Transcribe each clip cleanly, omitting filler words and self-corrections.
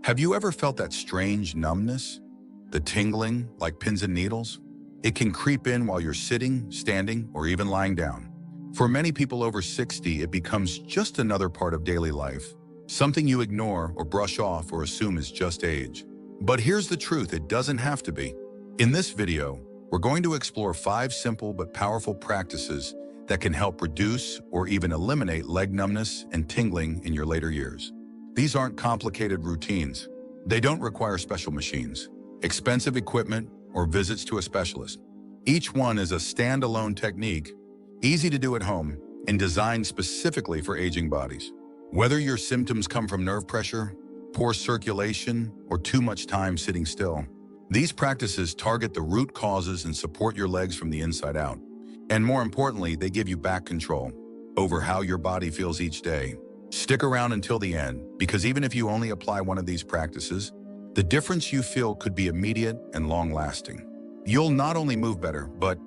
Have you ever felt that strange numbness? The tingling, like pins and needles? It can creep in while you're sitting, standing, or even lying down. For many people over 60, it becomes just another part of daily life, something you ignore or brush off or assume is just age. But here's the truth, it doesn't have to be. In this video, we're going to explore 5 simple but powerful practices that can help reduce or even eliminate leg numbness and tingling in your later years. These aren't complicated routines. They don't require special machines, expensive equipment, or visits to a specialist. Each one is a standalone technique, easy to do at home, and designed specifically for aging bodies. Whether your symptoms come from nerve pressure, poor circulation, or too much time sitting still, these practices target the root causes and support your legs from the inside out. And more importantly, they give you back control over how your body feels each day. Stick around until the end, because even if you only apply one of these practices, the difference you feel could be immediate and long-lasting. You'll not only move better, but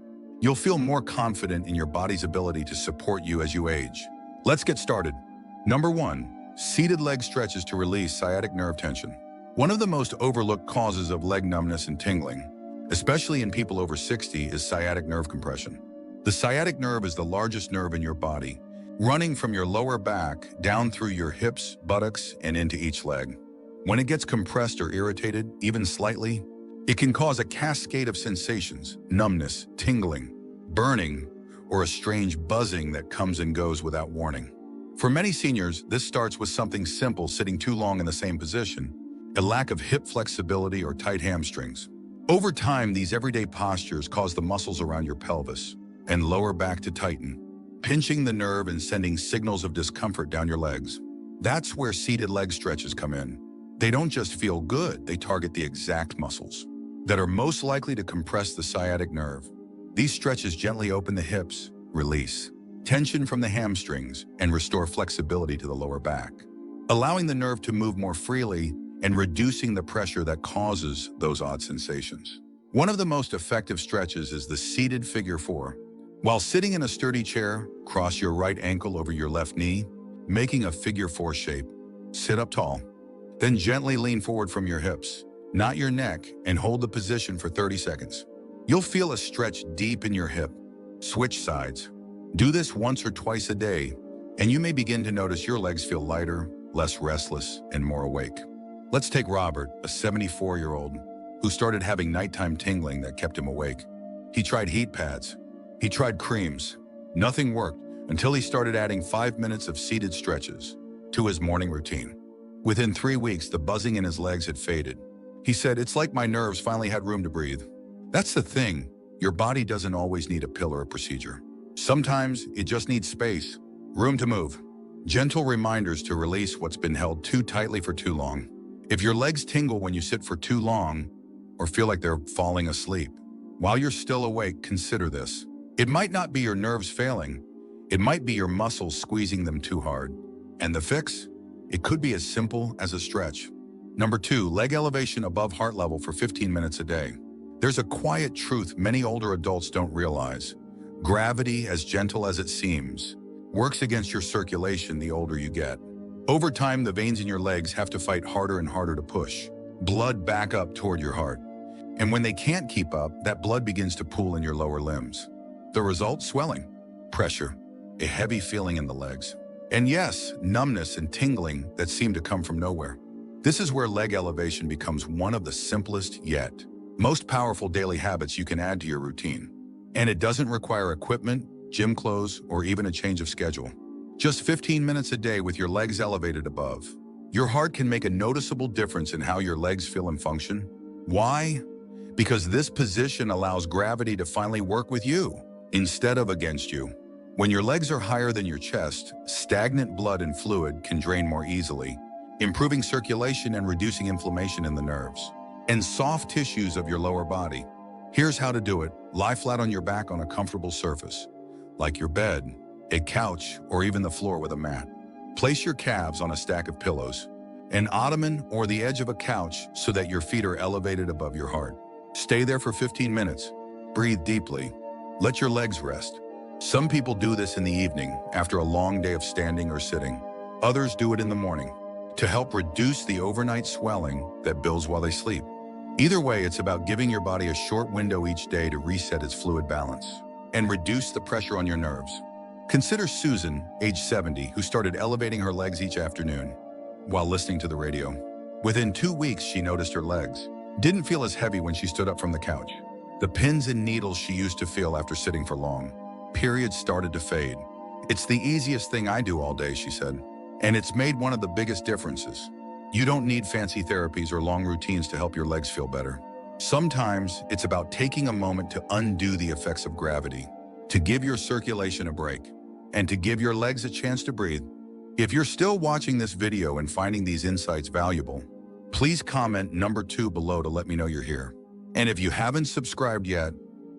you'll feel more confident in your body's ability to support you as you age. Let's get started. Number 1, seated leg stretches to release sciatic nerve tension. One of the most overlooked causes of leg numbness and tingling, especially in people over 60, is sciatic nerve compression. The sciatic nerve is the largest nerve in your body, running from your lower back down through your hips, buttocks, and into each leg. When it gets compressed or irritated, even slightly, it can cause a cascade of sensations: numbness, tingling, burning, or a strange buzzing that comes and goes without warning. For many seniors, this starts with something simple: sitting too long in the same position, a lack of hip flexibility, or tight hamstrings. Over time, these everyday postures cause the muscles around your pelvis and lower back to tighten, pinching the nerve and sending signals of discomfort down your legs. That's where seated leg stretches come in. They don't just feel good, they target the exact muscles that are most likely to compress the sciatic nerve. These stretches gently open the hips, release tension from the hamstrings, and restore flexibility to the lower back, allowing the nerve to move more freely and reducing the pressure that causes those odd sensations. One of the most effective stretches is the seated figure 4. While sitting in a sturdy chair, cross your right ankle over your left knee, making a figure 4 shape. Sit up tall. Then gently lean forward from your hips, not your neck, and hold the position for 30 seconds. You'll feel a stretch deep in your hip. Switch sides. Do this once or twice a day, and you may begin to notice your legs feel lighter, less restless, and more awake. Let's take Robert, a 74-year-old, who started having nighttime tingling that kept him awake. He tried heat pads. He tried creams. Nothing worked until he started adding 5 minutes of seated stretches to his morning routine. Within 3 weeks, the buzzing in his legs had faded. He said, "It's like my nerves finally had room to breathe." That's the thing. Your body doesn't always need a pill or a procedure. Sometimes it just needs space, room to move, gentle reminders to release what's been held too tightly for too long. If your legs tingle when you sit for too long or feel like they're falling asleep, while you're still awake, consider this. It might not be your nerves failing. It might be your muscles squeezing them too hard. And the fix? It could be as simple as a stretch. Number 2, leg elevation above heart level for 15 minutes a day. There's a quiet truth many older adults don't realize. Gravity, as gentle as it seems, works against your circulation the older you get. Over time, the veins in your legs have to fight harder and harder to push blood back up toward your heart. And when they can't keep up, that blood begins to pool in your lower limbs. The result? Swelling, pressure, a heavy feeling in the legs. And yes, numbness and tingling that seem to come from nowhere. This is where leg elevation becomes one of the simplest yet most powerful daily habits you can add to your routine. And it doesn't require equipment, gym clothes, or even a change of schedule. Just 15 minutes a day with your legs elevated above. Your heart can make a noticeable difference in how your legs feel and function. Why? Because this position allows gravity to finally work with you instead of against you. When your legs are higher than your chest, stagnant blood and fluid can drain more easily, improving circulation and reducing inflammation in the nerves and soft tissues of your lower body. Here's how to do it. Lie flat on your back on a comfortable surface, like your bed, a couch, or even the floor with a mat. Place your calves on a stack of pillows, an ottoman, or the edge of a couch so that your feet are elevated above your heart. Stay there for 15 minutes. Breathe deeply. Let your legs rest. Some people do this in the evening after a long day of standing or sitting. Others do it in the morning. to help reduce the overnight swelling that builds while they sleep. Either way, it's about giving your body a short window each day to reset its fluid balance and reduce the pressure on your nerves. Consider Susan, age 70, who started elevating her legs each afternoon while listening to the radio. Within 2 weeks, she noticed her legs didn't feel as heavy when she stood up from the couch. The pins and needles she used to feel after sitting for long periods started to fade. "It's the easiest thing I do all day," she said, "and it's made one of the biggest differences." You don't need fancy therapies or long routines to help your legs feel better. Sometimes it's about taking a moment to undo the effects of gravity, to give your circulation a break, and to give your legs a chance to breathe. If you're still watching this video and finding these insights valuable, please comment number 2 below to let me know you're here. And if you haven't subscribed yet,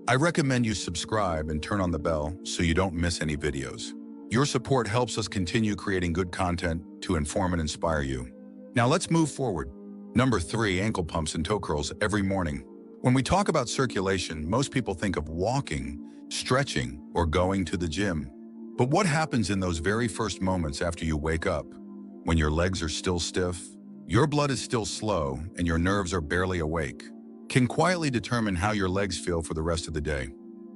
I recommend you subscribe and turn on the bell so you don't miss any videos. Your support helps us continue creating good content to inform and inspire you. Now let's move forward. Number 3, ankle pumps and toe curls every morning. When we talk about circulation, most people think of walking, stretching, or going to the gym. But what happens in those very first moments after you wake up, when your legs are still stiff, your blood is still slow, and your nerves are barely awake, can quietly determine how your legs feel for the rest of the day.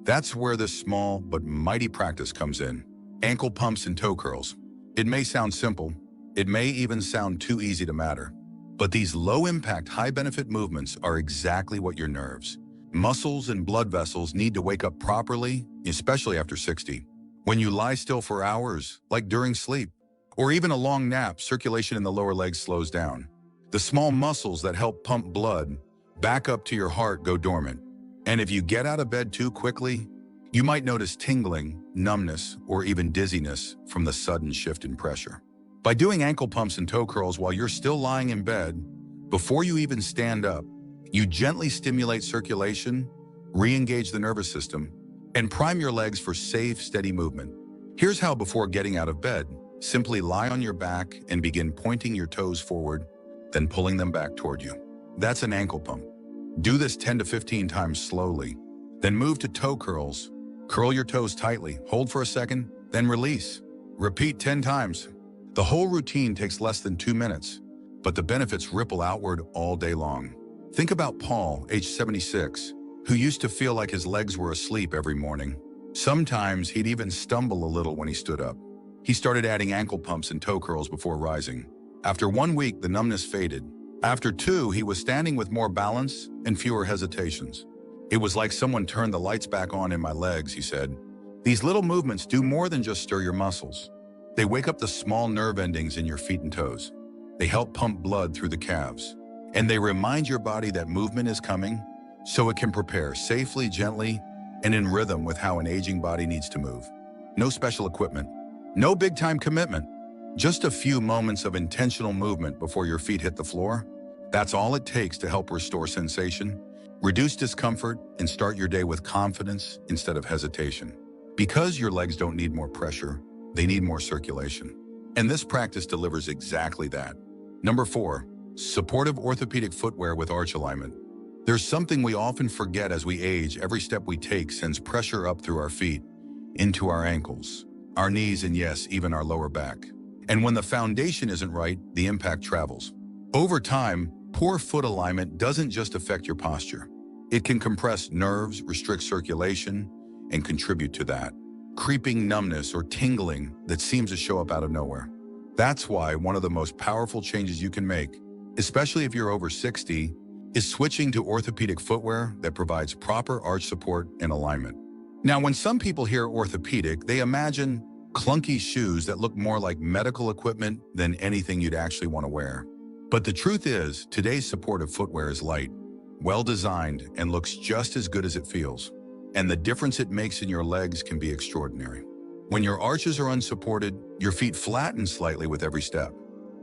That's where this small but mighty practice comes in. Ankle pumps and toe curls. It may sound simple, it may even sound too easy to matter, but these low-impact, high-benefit movements are exactly what your nerves, muscles, and blood vessels need to wake up properly, especially after 60. When you lie still for hours, like during sleep, or even a long nap, circulation in the lower legs slows down. The small muscles that help pump blood back up to your heart go dormant. And if you get out of bed too quickly, you might notice tingling, numbness, or even dizziness from the sudden shift in pressure. By doing ankle pumps and toe curls while you're still lying in bed, before you even stand up, you gently stimulate circulation, re-engage the nervous system, and prime your legs for safe, steady movement. Here's how: before getting out of bed, simply lie on your back and begin pointing your toes forward, then pulling them back toward you. That's an ankle pump. Do this 10 to 15 times slowly. Then move to toe curls. Curl your toes tightly, hold for a second, then release. Repeat 10 times. The whole routine takes less than 2 minutes, but the benefits ripple outward all day long. Think about Paul, age 76, who used to feel like his legs were asleep every morning. Sometimes he'd even stumble a little when he stood up. He started adding ankle pumps and toe curls before rising. After 1 week, the numbness faded. After 2, he was standing with more balance and fewer hesitations. "It was like someone turned the lights back on in my legs," he said. These little movements do more than just stir your muscles. They wake up the small nerve endings in your feet and toes. They help pump blood through the calves. And they remind your body that movement is coming, so it can prepare safely, gently, and in rhythm with how an aging body needs to move. No special equipment, no big-time commitment, just a few moments of intentional movement before your feet hit the floor. That's all it takes to help restore sensation, reduce discomfort, and start your day with confidence instead of hesitation. Because your legs don't need more pressure, they need more circulation. And this practice delivers exactly that. Number 4, supportive orthopedic footwear with arch alignment. There's something we often forget as we age. Every step we take sends pressure up through our feet, into our ankles, our knees, and yes, even our lower back. And when the foundation isn't right, the impact travels. Over time, poor foot alignment doesn't just affect your posture. It can compress nerves, restrict circulation, and contribute to that creeping numbness or tingling that seems to show up out of nowhere. That's why one of the most powerful changes you can make, especially if you're over 60, is switching to orthopedic footwear that provides proper arch support and alignment. Now, when some people hear orthopedic, they imagine clunky shoes that look more like medical equipment than anything you'd actually want to wear. But the truth is, today's supportive footwear is light, well-designed, and looks just as good as it feels. And the difference it makes in your legs can be extraordinary. When your arches are unsupported, your feet flatten slightly with every step.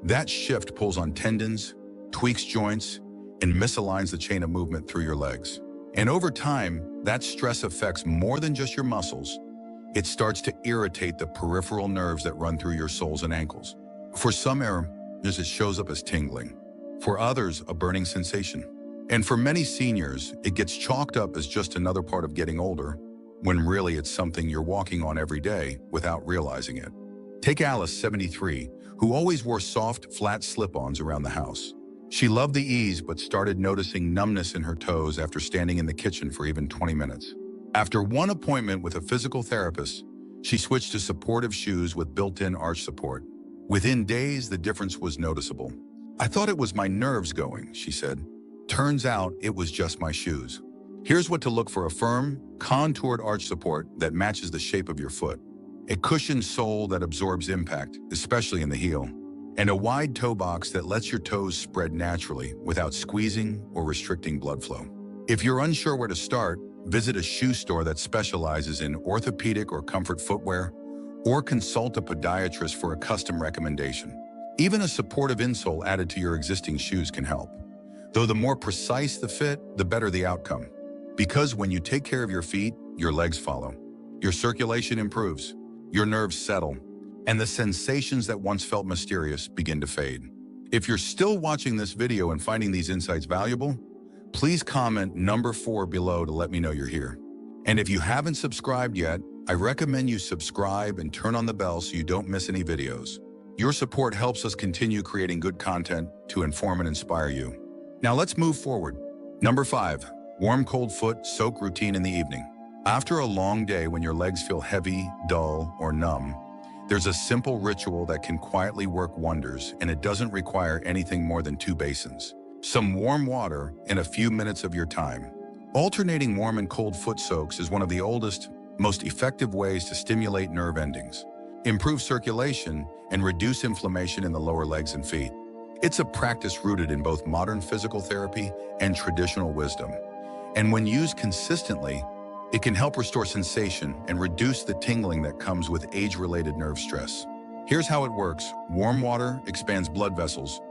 That shift pulls on tendons, tweaks joints, and misaligns the chain of movement through your legs. And over time, that stress affects more than just your muscles. It starts to irritate the peripheral nerves that run through your soles and ankles. For some it shows up as tingling. For others, a burning sensation. And for many seniors, it gets chalked up as just another part of getting older, when really it's something you're walking on every day without realizing it. Take Alice, 73, who always wore soft, flat slip-ons around the house. She loved the ease but started noticing numbness in her toes after standing in the kitchen for even 20 minutes. After one appointment with a physical therapist, she switched to supportive shoes with built-in arch support. Within days, the difference was noticeable. "I thought it was my nerves going," she said. "Turns out it was just my shoes." Here's what to look for: a firm, contoured arch support that matches the shape of your foot, a cushioned sole that absorbs impact, especially in the heel, and a wide toe box that lets your toes spread naturally without squeezing or restricting blood flow. If you're unsure where to start, visit a shoe store that specializes in orthopedic or comfort footwear, or consult a podiatrist for a custom recommendation. Even a supportive insole added to your existing shoes can help. Though the more precise the fit, the better the outcome. Because when you take care of your feet, your legs follow. Your circulation improves, your nerves settle, and the sensations that once felt mysterious begin to fade. If you're still watching this video and finding these insights valuable, please comment number 4 below to let me know you're here. And if you haven't subscribed yet, I recommend you subscribe and turn on the bell so you don't miss any videos. Your support helps us continue creating good content to inform and inspire you. Now let's move forward. Number 5, warm cold foot soak routine in the evening. After a long day when your legs feel heavy, dull, or numb, there's a simple ritual that can quietly work wonders, and it doesn't require anything more than 2 basins, some warm water, and a few minutes of your time. Alternating warm and cold foot soaks is one of the oldest, most effective ways to stimulate nerve endings, improve circulation, and reduce inflammation in the lower legs and feet. It's a practice rooted in both modern physical therapy and traditional wisdom. And when used consistently, it can help restore sensation and reduce the tingling that comes with age-related nerve stress. Here's how it works. Warm water expands blood vessels,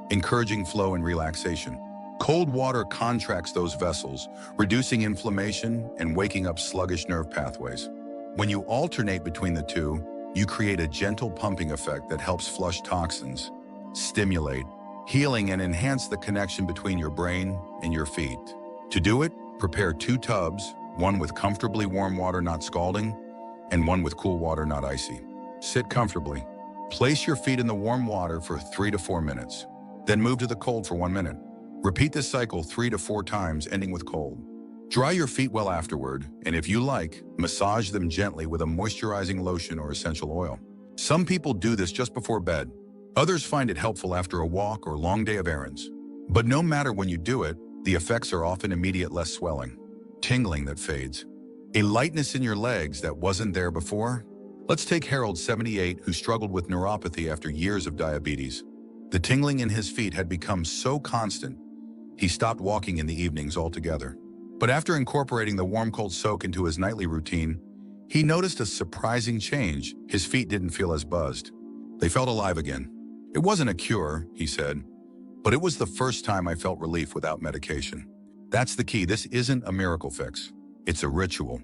encouraging flow and relaxation. Cold water contracts those vessels, reducing inflammation and waking up sluggish nerve pathways. When you alternate between the two, you create a gentle pumping effect that helps flush toxins, stimulate healing, and enhance the connection between your brain and your feet. To do it, prepare 2 tubs, one with comfortably warm water not scalding, and one with cool water not icy. Sit comfortably. Place your feet in the warm water for 3 to 4 minutes. Then move to the cold for 1 minute. Repeat this cycle 3 to 4 times, ending with cold. Dry your feet well afterward, and if you like, massage them gently with a moisturizing lotion or essential oil. Some people do this just before bed. Others find it helpful after a walk or long day of errands. But no matter when you do it, the effects are often immediate: less swelling, tingling that fades, a lightness in your legs that wasn't there before. Let's take Harold, 78, who struggled with neuropathy after years of diabetes. The tingling in his feet had become so constant, he stopped walking in the evenings altogether. But after incorporating the warm-cold soak into his nightly routine, he noticed a surprising change. His feet didn't feel as buzzed. They felt alive again. "It wasn't a cure," he said, "but it was the first time I felt relief without medication." That's the key. This isn't a miracle fix. It's a ritual,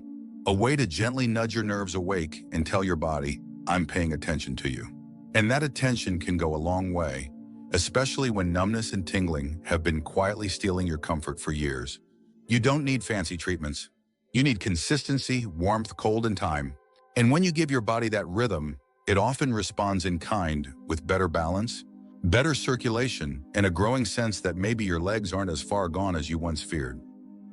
a way to gently nudge your nerves awake and tell your body, "I'm paying attention to you." And that attention can go a long way, especially when numbness and tingling have been quietly stealing your comfort for years. You don't need fancy treatments. You need consistency, warmth, cold, and time. And when you give your body that rhythm, it often responds in kind, with better balance, better circulation, and a growing sense that maybe your legs aren't as far gone as you once feared.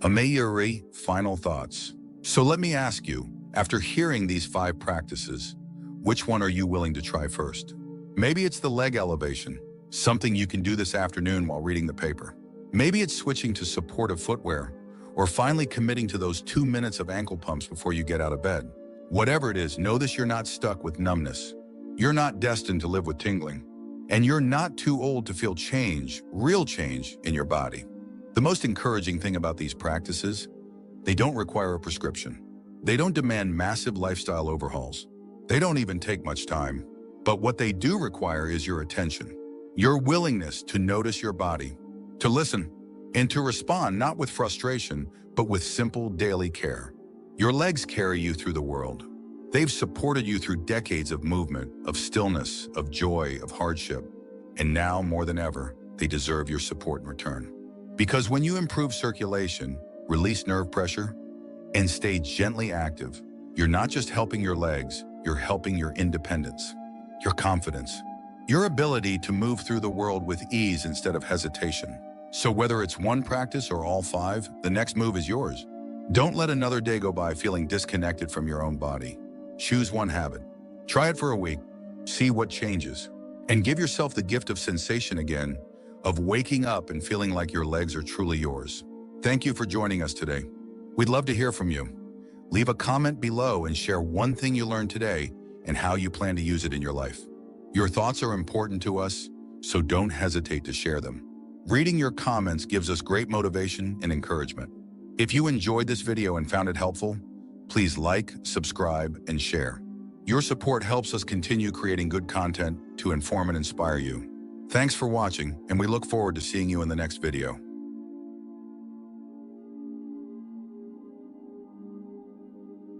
Amayuri, final thoughts. So let me ask you, after hearing these 5 practices, which one are you willing to try first? Maybe it's the leg elevation, something you can do this afternoon while reading the paper. Maybe it's switching to supportive footwear, or finally committing to those 2 minutes of ankle pumps before you get out of bed. Whatever it is, know this: you're not stuck with numbness. You're not destined to live with tingling. And you're not too old to feel change, real change, in your body. The most encouraging thing about these practices, they don't require a prescription. They don't demand massive lifestyle overhauls. They don't even take much time. But what they do require is your attention, your willingness to notice your body, to listen, and to respond not with frustration, but with simple daily care. Your legs carry you through the world. They've supported you through decades of movement, of stillness, of joy, of hardship. And now, more than ever, they deserve your support in return. Because when you improve circulation, release nerve pressure, and stay gently active, you're not just helping your legs, you're helping your independence, your confidence, your ability to move through the world with ease instead of hesitation. So whether it's one practice or all five, the next move is yours. Don't let another day go by feeling disconnected from your own body. Choose one habit. Try it for a week. See what changes. And give yourself the gift of sensation again, of waking up and feeling like your legs are truly yours. Thank you for joining us today. We'd love to hear from you. Leave a comment below and share one thing you learned today and how you plan to use it in your life. Your thoughts are important to us, so don't hesitate to share them. Reading your comments gives us great motivation and encouragement. If you enjoyed this video and found it helpful, please like, subscribe, and share. Your support helps us continue creating good content to inform and inspire you. Thanks for watching, and we look forward to seeing you in the next video.